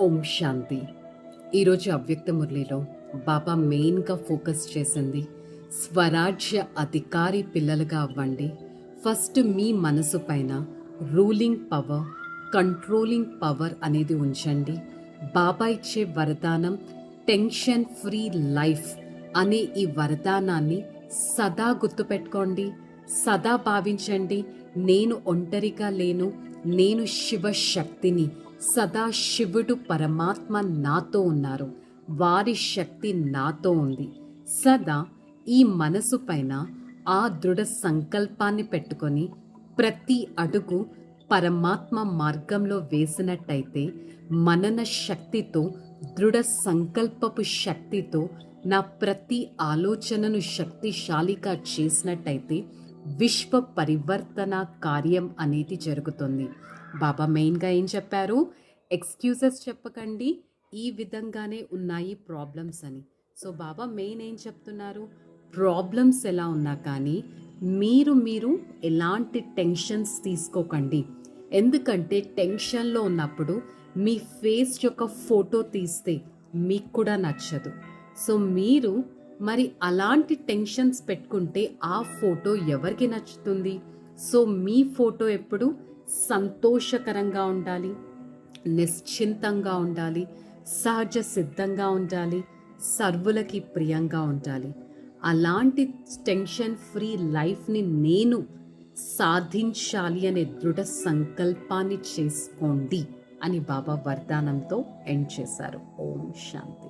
ఓం శాంతి. ఈరోజు అవ్యక్త మురళిలో బాబా మెయిన్గా ఫోకస్ చేసింది స్వరాజ్య అధికారి పిల్లలుగా అవ్వండి. ఫస్ట్ మీ మనసు పైన రూలింగ్ పవర్, కంట్రోలింగ్ పవర్ అనేది ఉంచండి. బాబా ఇచ్చే వరదానం టెన్షన్ ఫ్రీ లైఫ్ అనే ఈ వరదానాన్ని సదా గుర్తుపెట్టుకోండి, సదా భావించండి. నేను ఒంటరిగా లేను, నేను శివశక్తిని. సదా శివుడు పరమాత్మ నాతో ఉన్నారు, వారి శక్తి నాతో ఉంది. సదా ఈ మనసు పైన ఆ దృఢ సంకల్పాన్ని పెట్టుకొని ప్రతి అడుగు పరమాత్మ మార్గంలో వేసినట్టయితే, మనన శక్తితో, దృఢ సంకల్పపు శక్తితో నా ప్రతి ఆలోచనను శక్తిశాలిగా చేసినట్టయితే విశ్వ పరివర్తన కార్యం అనేది జరుగుతుంది. బాబా మెయిన్గా ఏం చెప్పారు? ఎక్స్క్యూజెస్ చెప్పకండి, ఈ విధంగానే ఉన్నాయి ప్రాబ్లమ్స్ అని. సో బాబా మెయిన్ ఏం చెప్తున్నారు? ప్రాబ్లమ్స్ ఎలా ఉన్నా కానీ మీరు ఎలాంటి టెన్షన్స్ తీసుకోకండి. ఎందుకంటే టెన్షన్లో ఉన్నప్పుడు మీ ఫేస్ యొక్క ఫోటో తీస్తే మీకు కూడా నచ్చదు. సో మీరు మరి అలాంటి టెన్షన్స్ పెట్టుకుంటే ఆ ఫోటో ఎవరికి నచ్చుతుంది? సో మీ ఫోటో ఎప్పుడు సంతోషకరంగా ఉండాలి, నిశ్చింతంగా ఉండాలి, సహజ సిద్ధంగా ఉండాలి, సర్వులకి ప్రియంగా ఉండాలి. అలాంటి టెన్షన్ ఫ్రీ లైఫ్ని నేను సాధించాలి అనే దృఢ సంకల్పాన్ని చేసుకోండి అని బాబా వరదానంతో ఎండ్ చేశారు. ఓం శాంతి.